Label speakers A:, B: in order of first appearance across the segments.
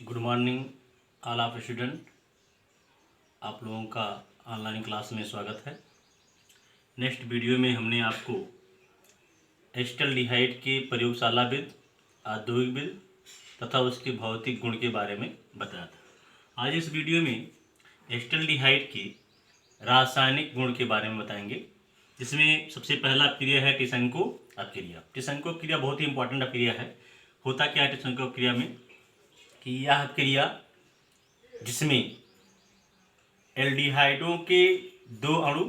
A: Good morning all of student. आप लोगों का ऑनलाइन क्लास में स्वागत है। नेक्स्ट वीडियो में हमने आपको एसिटाल्डिहाइड के प्रयोगशाला विद, औद्योगिक विद तथा उसके भौतिक गुण के बारे में बताया था। आज इस वीडियो में एसिटाल्डिहाइड के रासायनिक गुण के बारे में बताएंगे, जिसमें सबसे पहला अपक्रिया है टिसंको अपक्रिया। टिसंको अपक्रिया बहुत ही इंपॉर्टेंट अपक्रिया है। होता क्या है टिसंको अपक्रिया में कि यह अपक्रिया जिसमें एल्डिहाइडों के दो अणु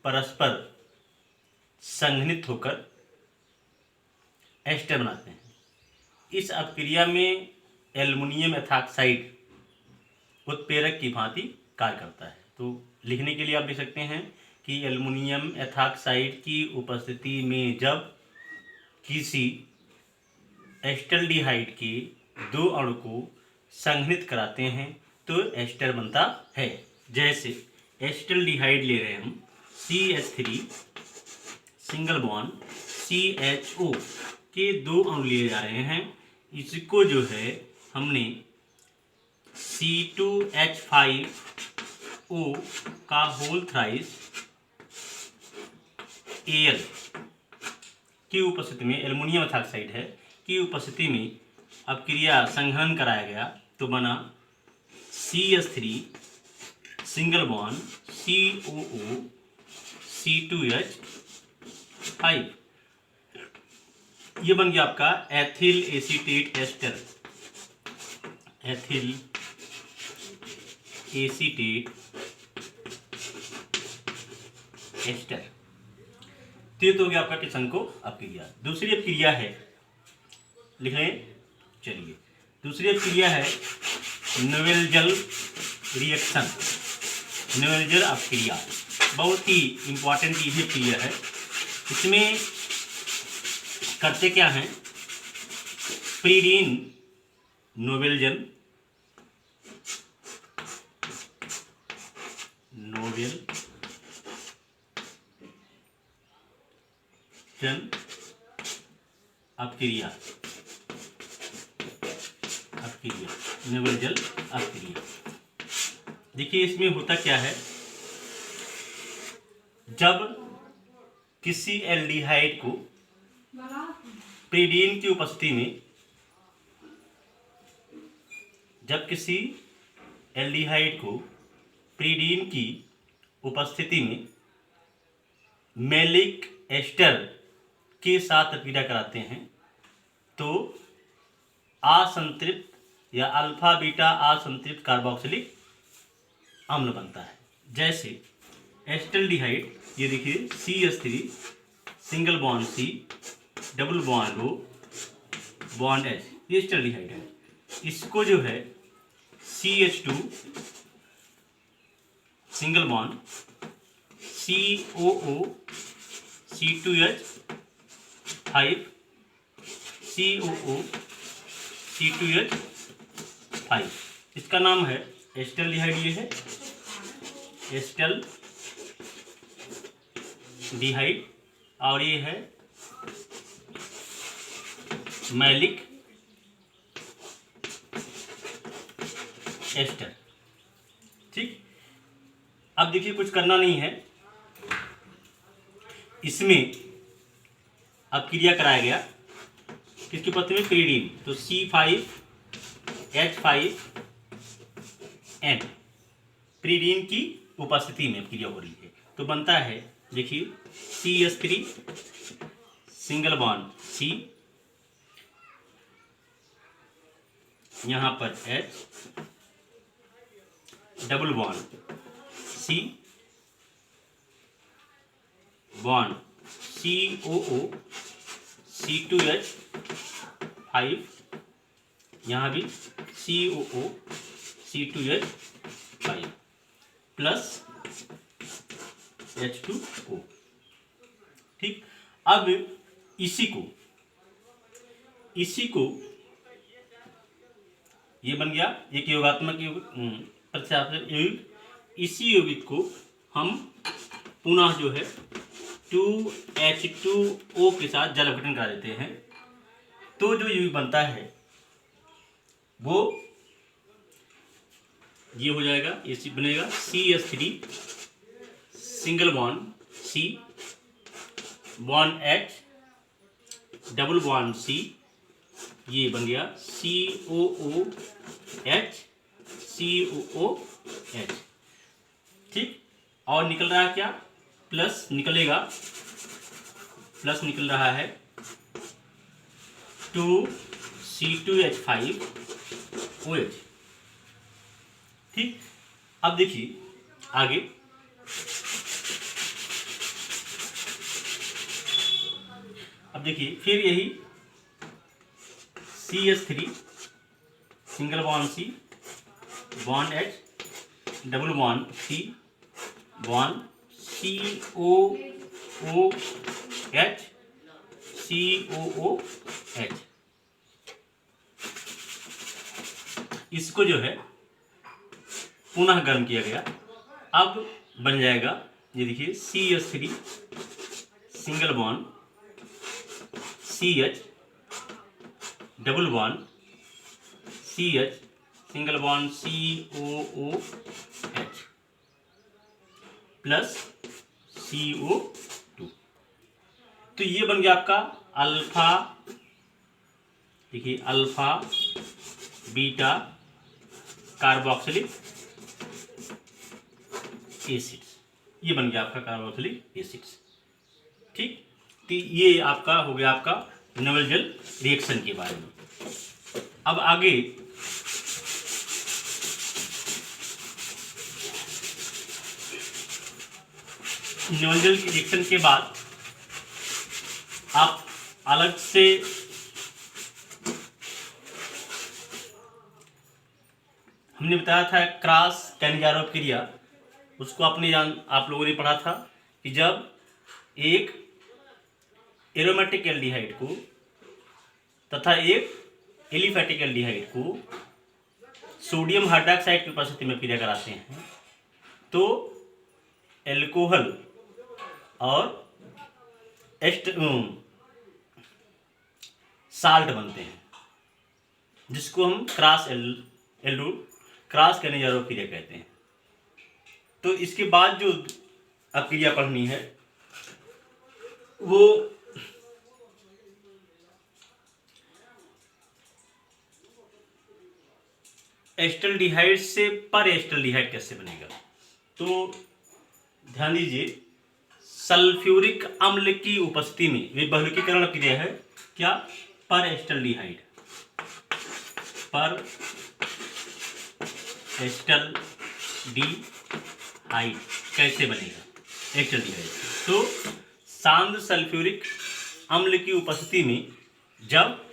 A: परस्पर संघनित होकर एस्टर बनाते हैं। इस अपक्रिया में एल्युमिनियम एथॉक्साइड उत्प्रेरक की भांति कार्य करता है। तो लिखने के लिए आप लिख सकते हैं कि एल्युमिनियम एथॉक्साइड की उपस्थिति में जब किसी एसिटाल्डिहाइड के दो अणु को संघनित कराते हैं तो एस्टर बनता है। जैसे एसिटाल्डिहाइड ले रहे हैं हम CH3 सिंगल बॉन्ड CHO के दो अणु लिए जा रहे हैं। इसको जो है हमने C2H5O का होल थ्राइस Al की उपस्थिति में, एल्युमिनियम एथॉक्साइड है की उपस्थिति में अपक्रिया संघनन कराया गया तो बना CH3 single bond COO C2H5। ये बन गया आपका ethyl acetate ester. Ethyl acetate ester. तो ये तो हो गया आपका टिसंको अपक्रिया। दूसरी अपक्रिया है, लिख लें चलिए। दूसरी अपक्रिया है नोवेल्जल रिएक्शन। नोवेल्जल अपक्रिया बहुत ही इंपॉर्टेंट ये अपक्रिया है। इसमें करते क्या हैं, प्रीडीन नोवेल्जन अपक्रिया नोवेल्जल अपक्रिया। देखिए इसमें होता क्या है, जब किसी एल्डिहाइड को प्रीडीन की उपस्थिति में, जब किसी एल्डिहाइड को प्रीडीन की उपस्थिति में मैलिक एस्टर के साथ अपक्रिया कराते हैं तो असंतृप्त या अल्फा बीटा असंतृप्त कार्बोक्सिलिक अम्ल बनता है। जैसे एसिटाल्डिहाइड, ये देखिए CH3 single bond C double bond O bond H, ये एसिटाल्डिहाइड है। इसको जो है CH2 single bond COO C2H5 COO C2H5, इसका नाम है एसिटाल्डिहाइड। ये है एसिटाल्डिहाइड और ये है मैलिक एस्टर। ठीक, अब देखिए कुछ करना नहीं है, इसमें अपक्रिया कराया गया किसकी उपस्थिति में, प्रीडीन। तो C5H5N प्रीडीन की उपस्थिति में अपक्रिया हो रही है तो बनता है, देखिए CH3 सिंगल बॉन्ड C, यहाँ पर H double bond C bond COO C2H5, यहाँ भी COO C2H5 प्लस H2O। ठीक, अब इसी को ये बन गया एक योगात्मक प्रतिस्थापित यौगिक। इसी यौगिक को हम पुनः जो है 2H2O के साथ जल अपघटन करा देते हैं तो जो यौगिक बनता है वो ये हो जाएगा, ये बनेगा CH3 single bond C, bond H, double bond C, ये बन गया COOH, COOH। ठीक, और निकल रहा है क्या, प्लस निकलेगा, प्लस निकल रहा है 2C2H5OH। ठीक, अब देखिए आगे, अब देखिए फिर यही CH3 single bond C, bond H, double bond C, bond COOH, COOH। इसको जो है पुनः गर्म किया गया, अब बन जाएगा, ये देखिए CH3 single bond CH, double bond CH, single bond COOH plus CO2। तो ये बन गया आपका अल्फा, देखिए अल्फा बीटा कार्बोक्सिलिक एसिड्स, ये बन गया आपका कार्बोक्सिलिक एसिड्स। ठीक, तो ये आपका हो गया आपका नवलजल रिएक्शन के बारे में। अब आगे नवलजल रिएक्शन के बाद आप अलग से हमने बताया था क्रॉस कैनिजारो क्रिया, उसको आप लोगों ने पढ़ा था कि जब एक एरोमेटिक एल्डिहाइड को तथा एक एलिफेटिक एल्डिहाइड को सोडियम हाइड्रॉक्साइड की उपस्थिति में क्रिया कराते हैं तो एल्कोहल और साल्ट बनते हैं, जिसको हम क्रॉस कैनिजारो क्रिया कहते हैं। तो इसके बाद जो अब क्रिया पढ़नी है वो एस्टल्डिहाइड से पर एस्टल्डिहाइड कैसे बनेगा। तो ध्यान दीजिए, सल्फ्यूरिक अम्ल की उपस्थिति में वे बहुलकीकरण क्रिया है क्या, पर एस्टल्डिहाइड, पर एस्टल्डिहाइड कैसे बनेगा एस्टल्डिहाइड। तो सांद्र सल्फ्यूरिक अम्ल की उपस्थिति में जब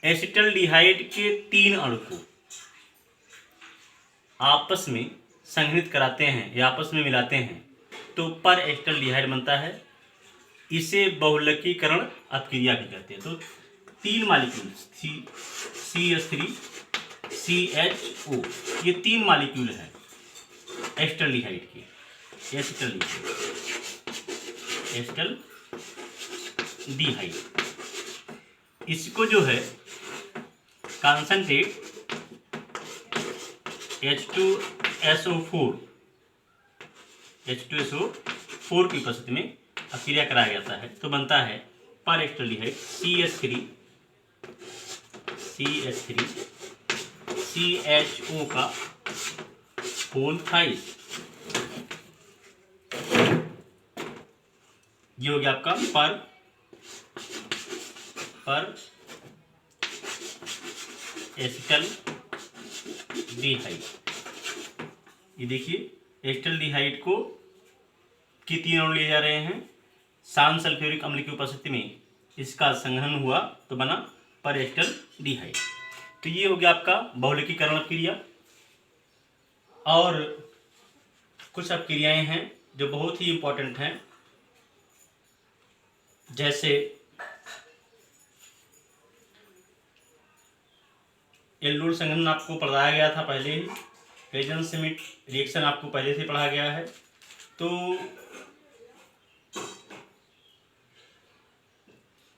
A: एसिटल्डिहाइड के 3 अणु को आपस में संघनित कराते हैं या आपस में मिलाते हैं तो पर एस्टल्डिहाइड बनता है। इसे बहुलकीकरण अपक्रिया भी कहते हैं। तो 3 मॉलिक्यूल CH3 CHO, ये 3 मॉलिक्यूल हैं एस्टल्डिहाइड के, एस्टल्डिहाइड। इसको जो है कॉन्सेंट्रेट H2SO4 की उपस्थिति में अपक्रिया कराया जाता है तो बनता है पर एस्टल्डिहाइड CH3 CHO का होल थाइस। ये हो गया आपका पर एस्टल्डिहाइड। ये देखिए एस्टल्डिहाइड को की 3 अणु लिए जा रहे हैं, सांद्र सल्फ्यूरिक अम्ल की उपस्थिति में इसका संघनन हुआ तो बना पर एस्टल्डिहाइड। तो ये हो गया आपका बहुलकीकरण क्रिया। और कुछ अपक्रियाएं हैं जो बहुत ही इंपॉर्टेंट हैं, जैसे एल्डोल संघनन आपको पढ़ाया गया था पहले ही, रेजन स्मिथ रिएक्शन आपको पहले से पढ़ा गया है। तो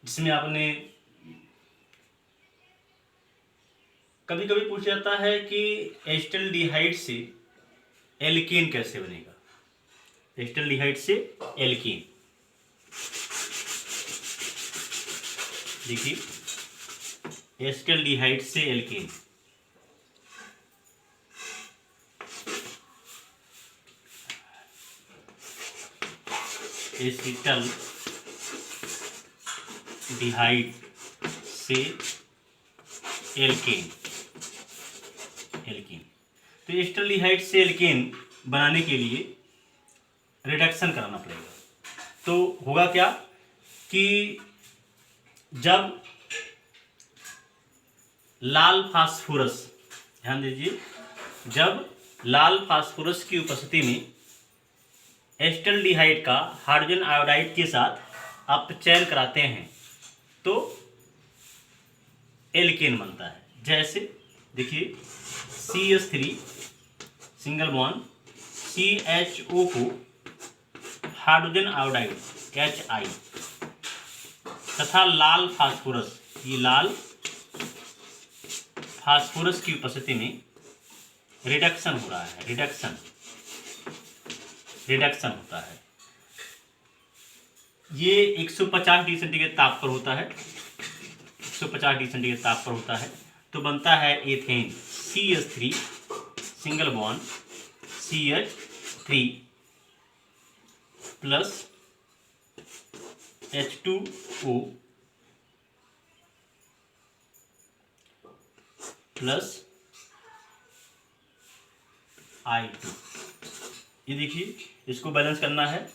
A: जिसमें आपने कभी कभी पूछा जाता है कि एस्टल्डिहाइड से एल्केन कैसे बनेगा। एस्टल्डिहाइड से एल्केन, देखिए एस्टल्डिहाइड से एल्केन, एसिटल्डिहाइड से एल्केन। तो एस्टल्डिहाइड से एल्केन बनाने के लिए रिडक्शन कराना पड़ेगा। तो होगा क्या कि जब लाल फास्फोरस, ध्यान दीजिए, जब लाल फास्फोरस की उपस्थिति में एस्टल्डिहाइड का हाइड्रोजन आयोडाइड के साथ अपचयन कराते हैं तो एल्केन बनता है। जैसे देखिए CH3 सिंगल बॉन्ड CHO को हाइड्रोजन आयोडाइड HI तथा लाल फास्फोरस, ये लाल फास्फोरस की उपस्थिति में रिडक्शन हो रहा है, रिडक्शन होता है। ये 150 डिग्री सेंटीग्रेड ताप पर होता है, 150 डिग्री सेंटीग्रेड ताप पर होता है। तो बनता है ethane CH3 single bond CH3 plus H2O plus I2। ये देखिए, इसको बैलेंस करना है।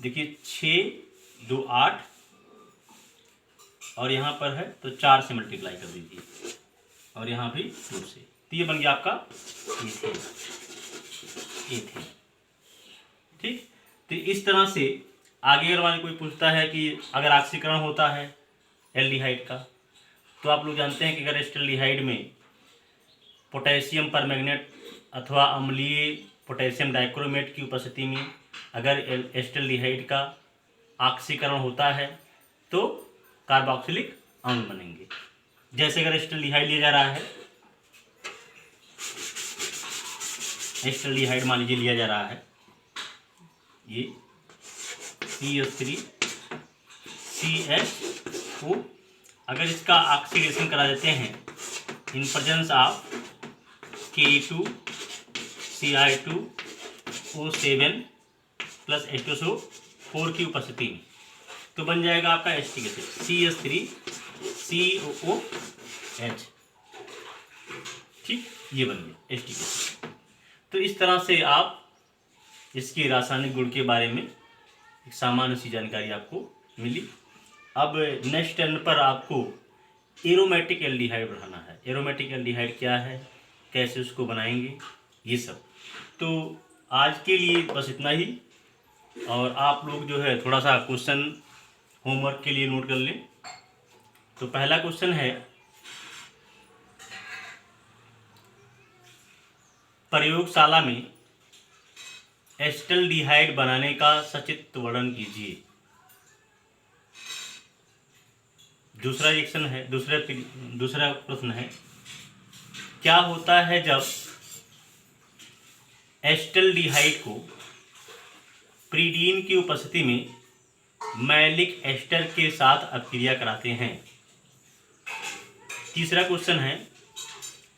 A: देखिए 6 2 8 और यहाँ पर है तो 4 से मल्टीप्लाई कर दीजिए और यहाँ भी 2 से, तो ये बन गया आपका एथेन। ठीक, तो इस तरह से आगे अगर मान कोई पूछता है कि अगर ऑक्सीकरण होता है एल्डिहाइड का, तो आप लोग जानते हैं कि अगर एस्टल्डिहाइड में पोटेशियम परमैंगनेट अथवा अम्लीय पोटेशियम डाइक्रोमेट की उपस्थिति में अगर एस्टल्डिहाइड का ऑक्सीकरण होता है तो कार्बोक्सिलिक अम्ल बनेंगे। जैसे अगर एस्टल्डिहाइड लिया जा रहा है, एस्टल्डिहाइड मान लीजिए लिया जा रहा है, ये CH3 CHO, अगर इसका ऑक्सीडेशन करा देते हैं in presence of Ke2Cl2O7 plus H2SO4 की उपस्थिति में, तो बन जाएगा आपका एसिटिक एसिड CH3COOH। ठीक, ये बन गया एसिटिक एसिड। तो इस तरह से आप इसके रासायनिक गुण के बारे में एक सामान्य सी जानकारी आपको मिली। अब नेक्स्ट टर्न पर आपको एरोमेटिक एल्डिहाइड बढ़ाना है। एरोमेटिक एल्डिहाइड क्या है, कैसे उसको बनाएंगे, ये सब। तो आज के लिए बस इतना ही, और आप लोग जो है थोड़ा सा क्वेश्चन होमवर्क के लिए नोट कर लें। तो पहला क्वेश्चन है, प्रयोगशाला में एस्टल्डिहाइड बनाने का सचित्र वर्णन कीजिए। दूसरा रिएक्शन है, दूसरा प्रश्न है, क्या होता है जब एस्टल्डिहाइड को प्रीडीन की उपस्थिति में मैलिक एस्टर के साथ अपक्रिया कराते हैं। तीसरा क्वेश्चन है,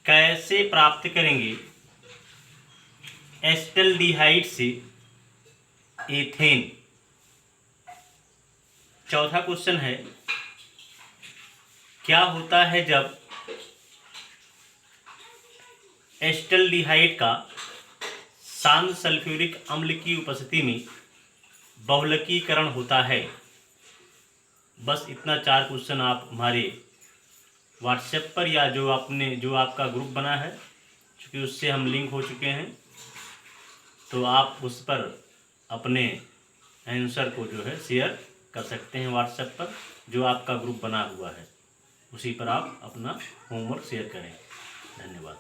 A: कैसे प्राप्त करेंगे एस्टल्डिहाइड से एथेन। चौथा क्वेश्चन है, क्या होता है जब एस्टल्डिहाइड का शांत सल्फ्यूरिक अम्ल की उपस्थिति में बहुलकीकरण होता है। बस इतना 4 क्वेश्चन आप हमारे व्हाट्सएप पर या जो आपका ग्रुप बना है, क्योंकि उससे हम लिंक हो चुके हैं, तो आप उस पर अपने आंसर को जो है शेयर कर सकते हैं। व्हाट्सएप पर जो आपका ग्रुप बना हुआ है उसी पर आप अपना होमवर्क शेयर करें। धन्यवाद।